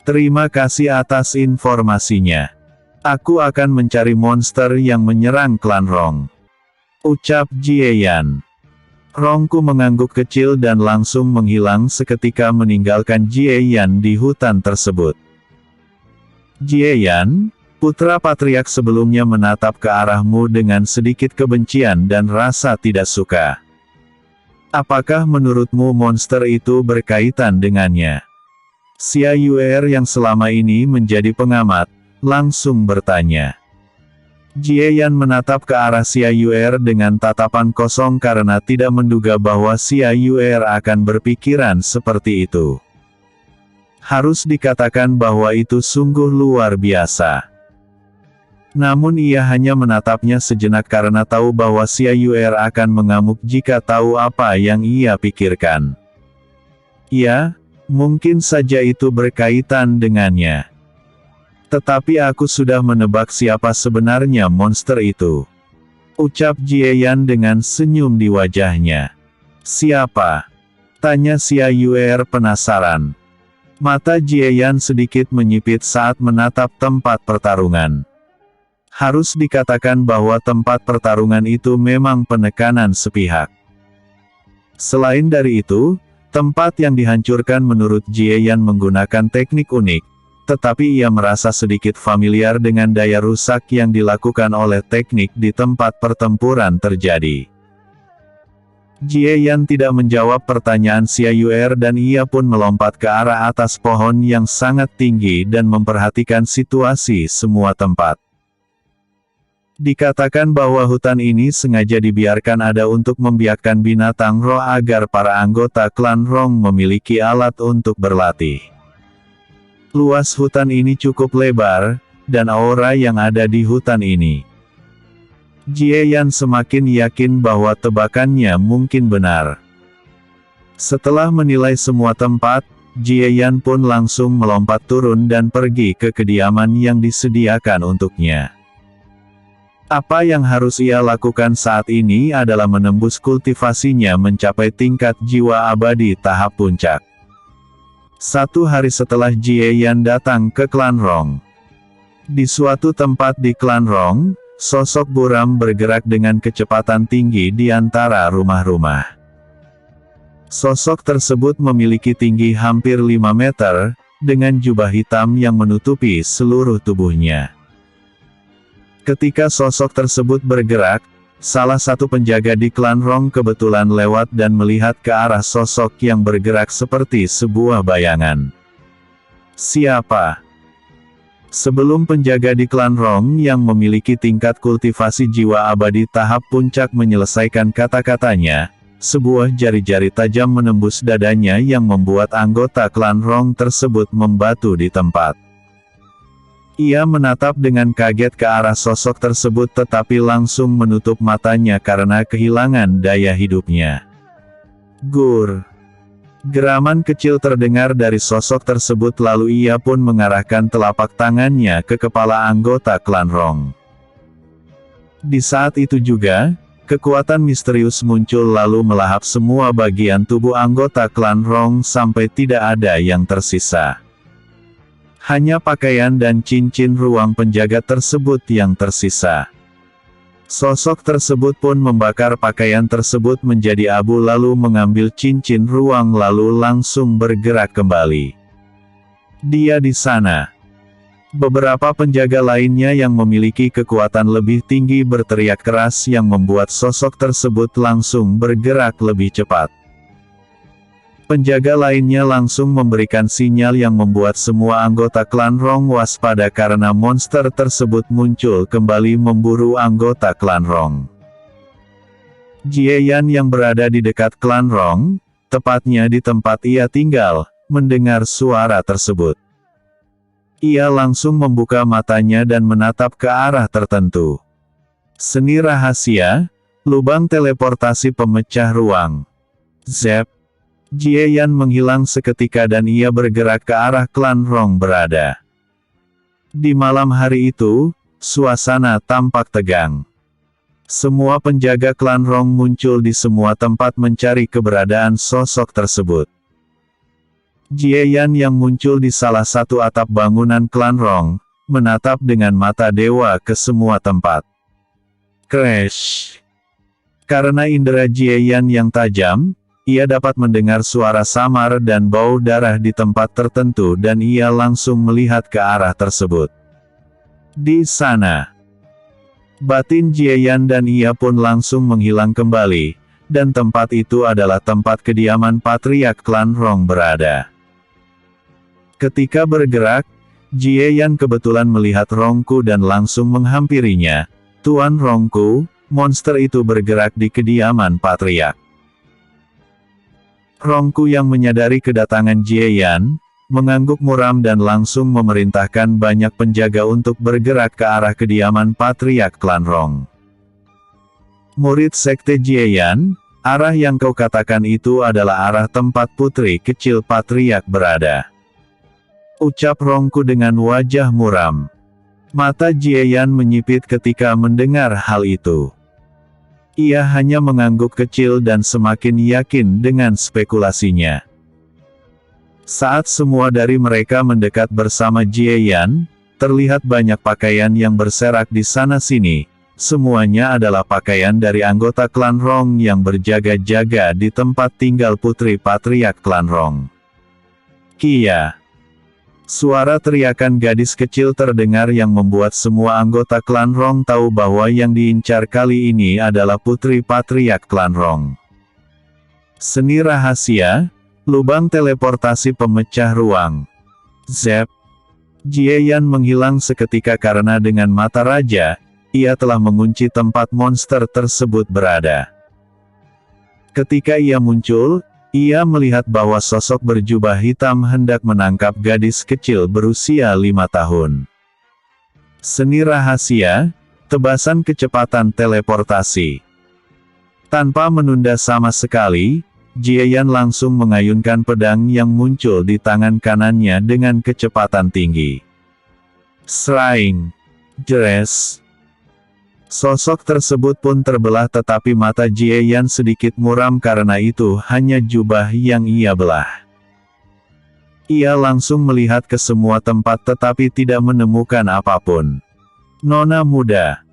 Terima kasih atas informasinya. Aku akan mencari monster yang menyerang klan Rong. Ucap Jieyan. Rongku mengangguk kecil dan langsung menghilang seketika meninggalkan Jieyan di hutan tersebut. Jieyan, putra Patriark sebelumnya menatap ke arahmu dengan sedikit kebencian dan rasa tidak suka. Apakah menurutmu monster itu berkaitan dengannya? Xia Yuer yang selama ini menjadi pengamat, langsung bertanya. Jieyan menatap ke arah Xia Yuer dengan tatapan kosong karena tidak menduga bahwa Xia Yuer akan berpikiran seperti itu. Harus dikatakan bahwa itu sungguh luar biasa. Namun ia hanya menatapnya sejenak karena tahu bahwa Xia Yuer akan mengamuk jika tahu apa yang ia pikirkan. Ya, mungkin saja itu berkaitan dengannya. Tetapi aku sudah menebak siapa sebenarnya monster itu. Ucap Jieyan dengan senyum di wajahnya. Siapa? Tanya Xia Yuer penasaran. Mata Jieyan sedikit menyipit saat menatap tempat pertarungan. Harus dikatakan bahwa tempat pertarungan itu memang penekanan sepihak. Selain dari itu, tempat yang dihancurkan menurut Jieyan menggunakan teknik unik, tetapi ia merasa sedikit familiar dengan daya rusak yang dilakukan oleh teknik di tempat pertempuran terjadi. Jieyan tidak menjawab pertanyaan Xia Yuer dan ia pun melompat ke arah atas pohon yang sangat tinggi dan memperhatikan situasi semua tempat. Dikatakan bahwa hutan ini sengaja dibiarkan ada untuk membiakkan binatang roh agar para anggota klan Rong memiliki alat untuk berlatih. Luas hutan ini cukup lebar, dan aura yang ada di hutan ini. Jieyan semakin yakin bahwa tebakannya mungkin benar. Setelah menilai semua tempat, Jieyan pun langsung melompat turun dan pergi ke kediaman yang disediakan untuknya. Apa yang harus ia lakukan saat ini adalah menembus kultivasinya mencapai tingkat jiwa abadi tahap puncak. 1 hari setelah Jieyan datang ke klan Rong. Di suatu tempat di klan Rong, sosok buram bergerak dengan kecepatan tinggi di antara rumah-rumah. Sosok tersebut memiliki tinggi hampir 5 meter, dengan jubah hitam yang menutupi seluruh tubuhnya. Ketika sosok tersebut bergerak, salah satu penjaga di klan Rong kebetulan lewat dan melihat ke arah sosok yang bergerak seperti sebuah bayangan. Siapa? Sebelum penjaga di klan Rong yang memiliki tingkat kultivasi jiwa abadi tahap puncak menyelesaikan kata-katanya, sebuah jari-jari tajam menembus dadanya yang membuat anggota klan Rong tersebut membatu di tempat. Ia menatap dengan kaget ke arah sosok tersebut tetapi langsung menutup matanya karena kehilangan daya hidupnya. Gur. Geraman kecil terdengar dari sosok tersebut lalu ia pun mengarahkan telapak tangannya ke kepala anggota klan Rong. Di saat itu juga, kekuatan misterius muncul lalu melahap semua bagian tubuh anggota klan Rong sampai tidak ada yang tersisa. Hanya pakaian dan cincin ruang penjaga tersebut yang tersisa. Sosok tersebut pun membakar pakaian tersebut menjadi abu lalu mengambil cincin ruang lalu langsung bergerak kembali. Dia di sana. Beberapa penjaga lainnya yang memiliki kekuatan lebih tinggi berteriak keras yang membuat sosok tersebut langsung bergerak lebih cepat. Penjaga lainnya langsung memberikan sinyal yang membuat semua anggota klan Rong waspada karena monster tersebut muncul kembali memburu anggota klan Rong. Jieyan yang berada di dekat klan Rong, tepatnya di tempat ia tinggal, mendengar suara tersebut. Ia langsung membuka matanya dan menatap ke arah tertentu. Seni rahasia, lubang teleportasi pemecah ruang. Zep. Jieyan menghilang seketika dan ia bergerak ke arah klan Rong berada. Di malam hari itu, suasana tampak tegang. Semua penjaga klan Rong muncul di semua tempat mencari keberadaan sosok tersebut. Jieyan yang muncul di salah satu atap bangunan klan Rong, menatap dengan mata dewa ke semua tempat. Crash! Karena indera Jieyan yang tajam, ia dapat mendengar suara samar dan bau darah di tempat tertentu dan ia langsung melihat ke arah tersebut. Di sana, batin Jieyan dan ia pun langsung menghilang kembali, dan tempat itu adalah tempat kediaman patriark klan Rong berada. Ketika bergerak, Jieyan kebetulan melihat Rongku dan langsung menghampirinya. Tuan Rongku, monster itu bergerak di kediaman patriark. Rongku yang menyadari kedatangan Jieyan, mengangguk muram dan langsung memerintahkan banyak penjaga untuk bergerak ke arah kediaman patriark klan Rong. Murid sekte Jieyan, arah yang kau katakan itu adalah arah tempat putri kecil patriark berada. Ucap Rongku dengan wajah muram. Mata Jieyan menyipit ketika mendengar hal itu. Ia hanya mengangguk kecil dan semakin yakin dengan spekulasinya. Saat semua dari mereka mendekat bersama Jieyan, terlihat banyak pakaian yang berserak di sana-sini. Semuanya adalah pakaian dari anggota klan Rong yang berjaga-jaga di tempat tinggal putri patriark klan Rong. Kia! Suara teriakan gadis kecil terdengar yang membuat semua anggota klan Rong tahu bahwa yang diincar kali ini adalah putri patriark klan Rong. Seni rahasia, lubang teleportasi pemecah ruang. Zep. Jieyan menghilang seketika karena dengan mata raja, ia telah mengunci tempat monster tersebut berada. Ketika ia muncul, ia melihat bahwa sosok berjubah hitam hendak menangkap gadis kecil berusia 5 tahun. Seni rahasia, tebasan kecepatan teleportasi. Tanpa menunda sama sekali, Jieyan langsung mengayunkan pedang yang muncul di tangan kanannya dengan kecepatan tinggi. Sraing. Jeres. Sosok tersebut pun terbelah tetapi mata Jieyan sedikit muram karena itu hanya jubah yang ia belah. Ia langsung melihat ke semua tempat tetapi tidak menemukan apapun. Nona muda.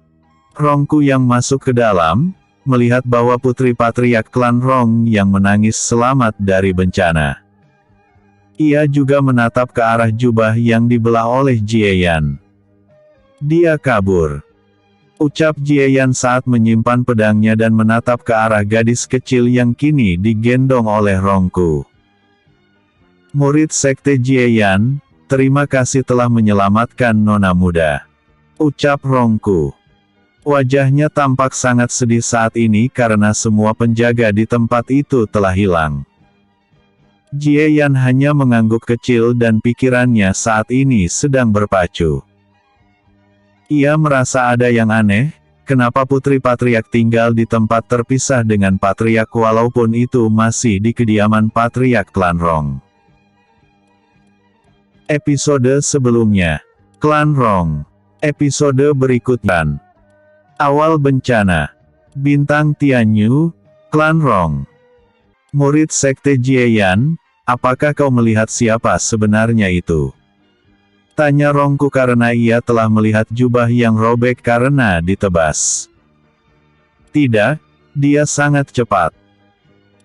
Rongku yang masuk ke dalam, melihat bahwa putri patriark klan Rong yang menangis selamat dari bencana. Ia juga menatap ke arah jubah yang dibelah oleh Jieyan. Dia kabur. Ucap Jieyan saat menyimpan pedangnya dan menatap ke arah gadis kecil yang kini digendong oleh Rongku. Murid Sekte Jieyan, terima kasih telah menyelamatkan nona muda. Ucap Rongku. Wajahnya tampak sangat sedih saat ini karena semua penjaga di tempat itu telah hilang. Jieyan hanya mengangguk kecil dan pikirannya saat ini sedang berpacu. Ia merasa ada yang aneh, kenapa Putri Patriark tinggal di tempat terpisah dengan Patriark walaupun itu masih di kediaman Patriark Klan Rong. Episode sebelumnya, Klan Rong. Episode berikutnya. Awal bencana. Bintang Tianyu, Klan Rong. Murid Sekte Jieyan, apakah kau melihat siapa sebenarnya itu? Tanya Rongku karena ia telah melihat jubah yang robek karena ditebas. Tidak, dia sangat cepat.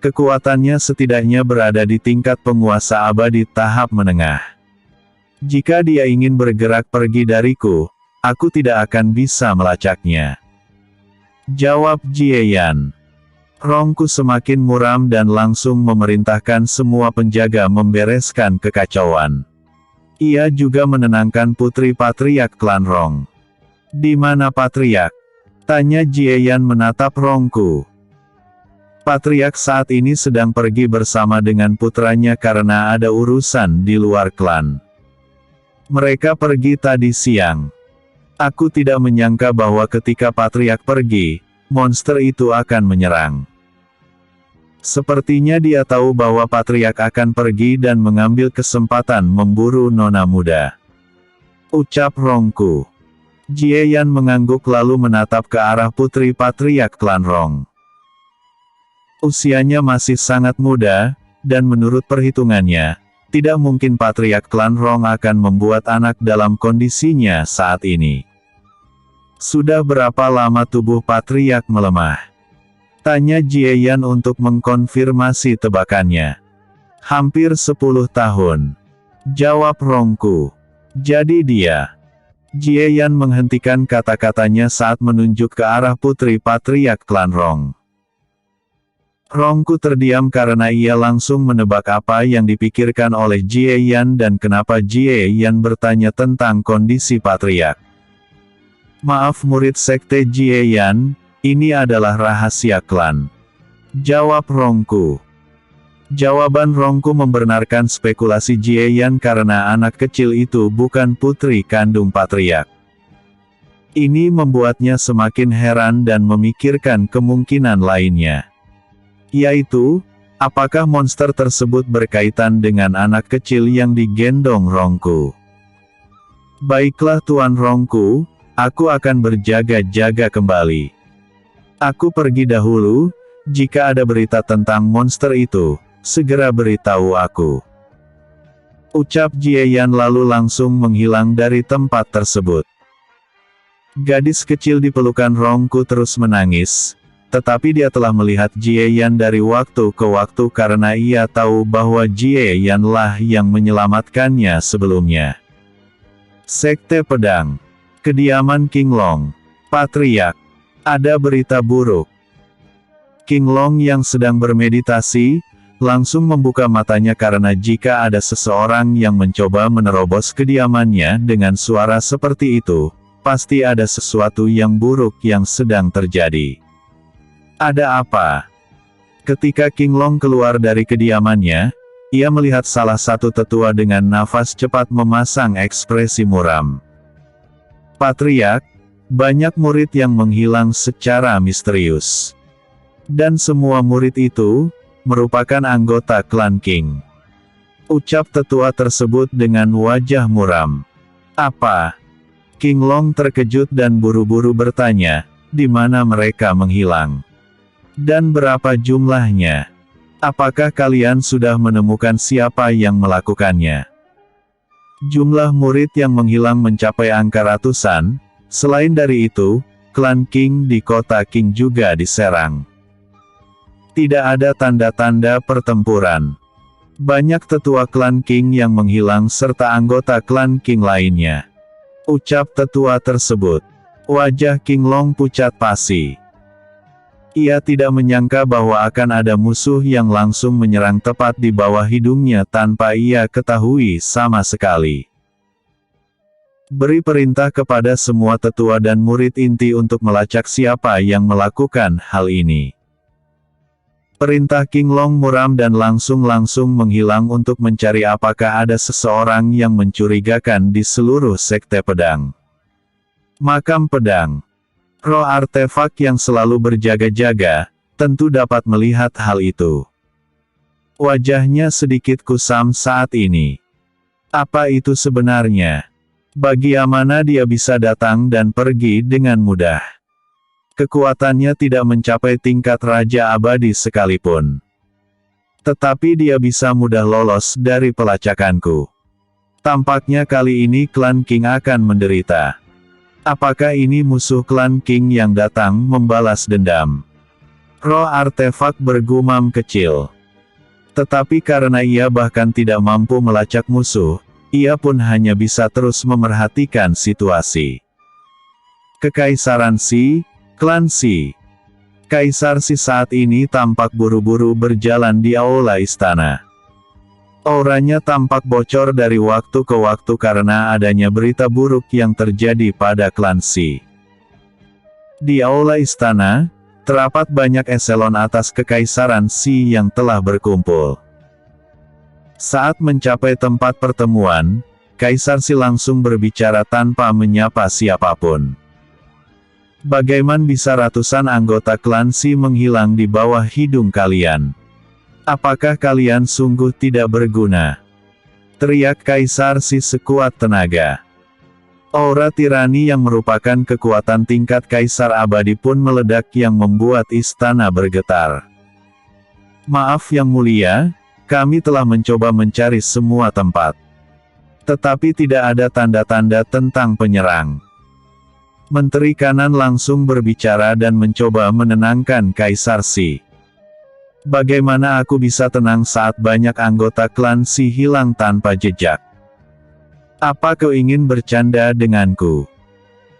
Kekuatannya setidaknya berada di tingkat penguasa abadi tahap menengah. Jika dia ingin bergerak pergi dariku, aku tidak akan bisa melacaknya. Jawab Jieyan. Rongku semakin muram dan langsung memerintahkan semua penjaga membereskan kekacauan. Ia juga menenangkan Putri Patriark Klan Rong. Di mana Patriark? Tanya Jieyan menatap Rongku. Patriark saat ini sedang pergi bersama dengan putranya karena ada urusan di luar klan. Mereka pergi tadi siang. Aku tidak menyangka bahwa ketika Patriark pergi, monster itu akan menyerang. Sepertinya dia tahu bahwa Patriark akan pergi dan mengambil kesempatan memburu nona muda. Ucap Rongku. Jieyan mengangguk lalu menatap ke arah Putri Patriark Klan Rong. Usianya masih sangat muda, dan menurut perhitungannya, tidak mungkin Patriark Klan Rong akan membuat anak dalam kondisinya saat ini. Sudah berapa lama tubuh Patriark melemah? Tanya Jieyan untuk mengkonfirmasi tebakannya. Hampir 10 tahun. Jawab Rongku. Jadi dia. Jieyan menghentikan kata-katanya saat menunjuk ke arah Putri Patriark Klan Rong. Rongku terdiam karena ia langsung menebak apa yang dipikirkan oleh Jieyan dan kenapa Jieyan bertanya tentang kondisi Patriark. Maaf murid Sekte Jieyan, ini adalah rahasia klan. Jawab Rongku. Jawaban Rongku membenarkan spekulasi Jieyan karena anak kecil itu bukan putri kandung Patriark. Ini membuatnya semakin heran dan memikirkan kemungkinan lainnya. Yaitu, apakah monster tersebut berkaitan dengan anak kecil yang digendong Rongku? Baiklah Tuan Rongku, aku akan berjaga-jaga kembali. Aku pergi dahulu, jika ada berita tentang monster itu, segera beritahu aku. Ucap Jieyan lalu langsung menghilang dari tempat tersebut. Gadis kecil di pelukan Rongku terus menangis, tetapi dia telah melihat Jieyan dari waktu ke waktu karena ia tahu bahwa Jieyan lah yang menyelamatkannya sebelumnya. Sekte Pedang. Kediaman King Long. Patriark. Ada berita buruk. King Long yang sedang bermeditasi, langsung membuka matanya karena jika ada seseorang yang mencoba menerobos kediamannya dengan suara seperti itu, pasti ada sesuatu yang buruk yang sedang terjadi. Ada apa? Ketika King Long keluar dari kediamannya, ia melihat salah satu tetua dengan nafas cepat memasang ekspresi muram. Patriark, banyak murid yang menghilang secara misterius. Dan semua murid itu, merupakan anggota klan King. Ucap tetua tersebut dengan wajah muram. Apa? King Long terkejut dan buru-buru bertanya, di mana mereka menghilang? Dan berapa jumlahnya? Apakah kalian sudah menemukan siapa yang melakukannya? Jumlah murid yang menghilang mencapai angka ratusan. Selain dari itu, klan King di kota King juga diserang. Tidak ada tanda-tanda pertempuran. Banyak tetua klan King yang menghilang serta anggota klan King lainnya. Ucap tetua tersebut. Wajah King Long pucat pasi. Ia tidak menyangka bahwa akan ada musuh yang langsung menyerang tepat di bawah hidungnya tanpa ia ketahui sama sekali. Beri perintah kepada semua tetua dan murid inti untuk melacak siapa yang melakukan hal ini. Perintah King Long muram dan langsung menghilang untuk mencari apakah ada seseorang yang mencurigakan di seluruh sekte pedang. Makam pedang. Roh artefak yang selalu berjaga-jaga, tentu dapat melihat hal itu. Wajahnya sedikit kusam saat ini. Apa itu sebenarnya? Bagaimana dia bisa datang dan pergi dengan mudah? Kekuatannya tidak mencapai tingkat Raja Abadi sekalipun. Tetapi dia bisa mudah lolos dari pelacakanku. Tampaknya kali ini klan King akan menderita. Apakah ini musuh klan King yang datang membalas dendam? Roh artefak bergumam kecil. Tetapi karena ia bahkan tidak mampu melacak musuh, ia pun hanya bisa terus memerhatikan situasi. Kekaisaran Xi, klan Xi. Kaisar Xi saat ini tampak buru-buru berjalan di aula istana. Auranya tampak bocor dari waktu ke waktu karena adanya berita buruk yang terjadi pada klan Xi. Di aula istana, terdapat banyak eselon atas kekaisaran Xi yang telah berkumpul. Saat mencapai tempat pertemuan, Kaisar Xi langsung berbicara tanpa menyapa siapapun. Bagaimana bisa ratusan anggota klan Xi menghilang di bawah hidung kalian? Apakah kalian sungguh tidak berguna? Teriak Kaisar Xi sekuat tenaga. Aura tirani yang merupakan kekuatan tingkat Kaisar Abadi pun meledak yang membuat istana bergetar. Maaf yang mulia, kami telah mencoba mencari semua tempat. Tetapi tidak ada tanda-tanda tentang penyerang. Menteri Kanan langsung berbicara dan mencoba menenangkan Kaisar Xi. Bagaimana aku bisa tenang saat banyak anggota klan Xi hilang tanpa jejak? Apa kau ingin bercanda denganku?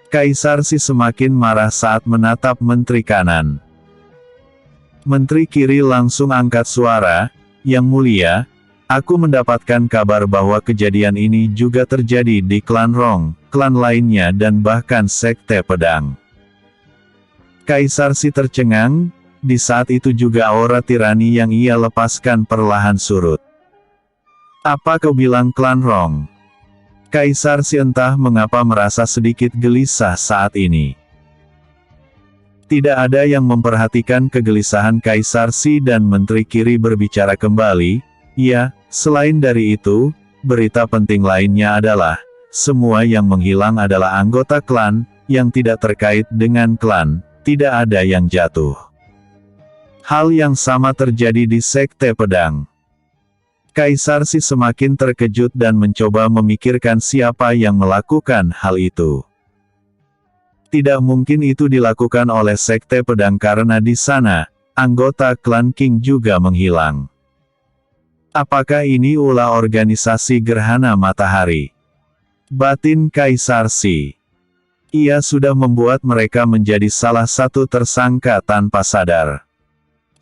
Kaisar Xi semakin marah saat menatap Menteri Kanan. Menteri Kiri langsung angkat suara, "Yang mulia, aku mendapatkan kabar bahwa kejadian ini juga terjadi di klan Rong, klan lainnya dan bahkan sekte pedang." Kaisar Xi tercengang. Di saat itu juga aura tirani yang ia lepaskan perlahan surut. Apa kau bilang klan Rong? Kaisar Xi entah mengapa merasa sedikit gelisah saat ini. Tidak ada yang memperhatikan kegelisahan Kaisar Xi dan Menteri Kiri berbicara kembali. Ya, selain dari itu, berita penting lainnya adalah, semua yang menghilang adalah anggota klan, yang tidak terkait dengan klan, tidak ada yang jatuh. Hal yang sama terjadi di sekte pedang. Kaisar Xi semakin terkejut dan mencoba memikirkan siapa yang melakukan hal itu. Tidak mungkin itu dilakukan oleh sekte pedang karena di sana, anggota klan King juga menghilang. Apakah ini ulah organisasi Gerhana Matahari? Batin Kaisar Xi. Ia sudah membuat mereka menjadi salah satu tersangka tanpa sadar.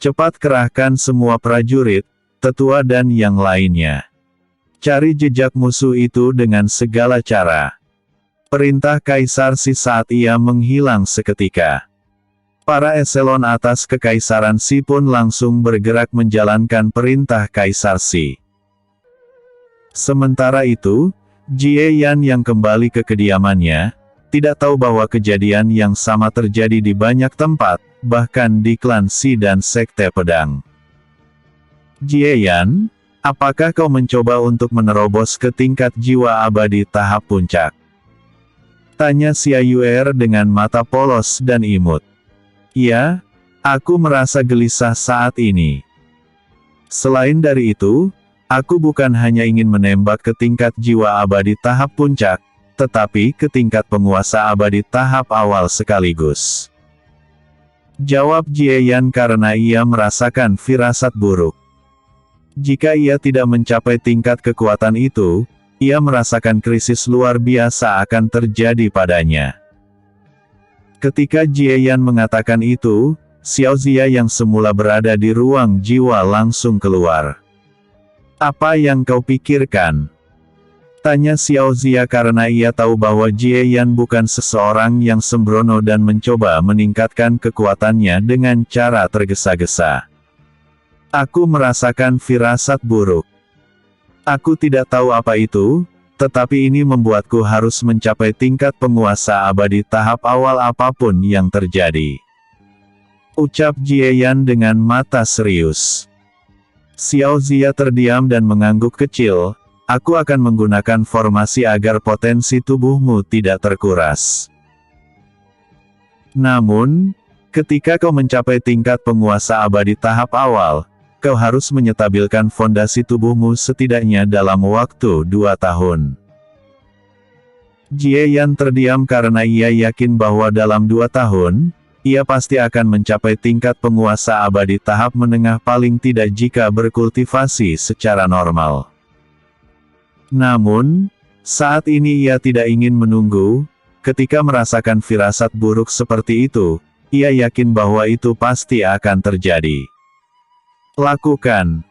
Cepat kerahkan semua prajurit, tetua dan yang lainnya. Cari jejak musuh itu dengan segala cara. Perintah Kaisar Xi saat ia menghilang seketika. Para eselon atas kekaisaran Xi pun langsung bergerak menjalankan perintah Kaisar Xi. Sementara itu, Jie Yan yang kembali ke kediamannya, tidak tahu bahwa kejadian yang sama terjadi di banyak tempat, bahkan di klan Xi dan sekte pedang. Jie Yan, apakah kau mencoba untuk menerobos ke tingkat jiwa abadi tahap puncak? Tanya Xia Yuer dengan mata polos dan imut. Ya, aku merasa gelisah saat ini. Selain dari itu, aku bukan hanya ingin menembak ke tingkat jiwa abadi tahap puncak, tetapi ke tingkat penguasa abadi tahap awal sekaligus. Jawab Jie Yan karena ia merasakan firasat buruk. Jika ia tidak mencapai tingkat kekuatan itu, ia merasakan krisis luar biasa akan terjadi padanya. Ketika Jie Yan mengatakan itu, Xiao Zia yang semula berada di ruang jiwa langsung keluar. "Apa yang kau pikirkan?" tanya Xiao Zia karena ia tahu bahwa Jie Yan bukan seseorang yang sembrono dan mencoba meningkatkan kekuatannya dengan cara tergesa-gesa. "Aku merasakan firasat buruk. Aku tidak tahu apa itu, tetapi ini membuatku harus mencapai tingkat penguasa abadi tahap awal apapun yang terjadi," ucap Jie Yan dengan mata serius. Xiao Zia terdiam dan mengangguk kecil. "Aku akan menggunakan formasi agar potensi tubuhmu tidak terkuras. Namun, ketika kau mencapai tingkat penguasa abadi tahap awal, kau harus menyetabilkan fondasi tubuhmu setidaknya dalam waktu 2 tahun. Jie Yan terdiam karena ia yakin bahwa dalam 2 tahun, ia pasti akan mencapai tingkat penguasa abadi tahap menengah paling tidak jika berkultivasi secara normal. Namun, saat ini ia tidak ingin menunggu. Ketika merasakan firasat buruk seperti itu, ia yakin bahwa itu pasti akan terjadi. "Lakukan,"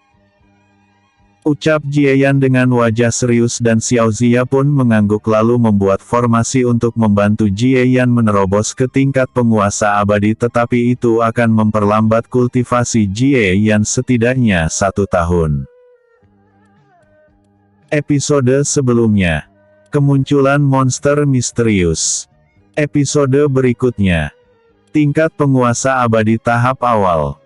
ucap Jie Yan dengan wajah serius dan Xiao Zia pun mengangguk lalu membuat formasi untuk membantu Jie Yan menerobos ke tingkat penguasa abadi, tetapi itu akan memperlambat kultivasi Jie Yan setidaknya 1 tahun. Episode sebelumnya. Kemunculan monster misterius. Episode berikutnya. Tingkat penguasa abadi tahap awal.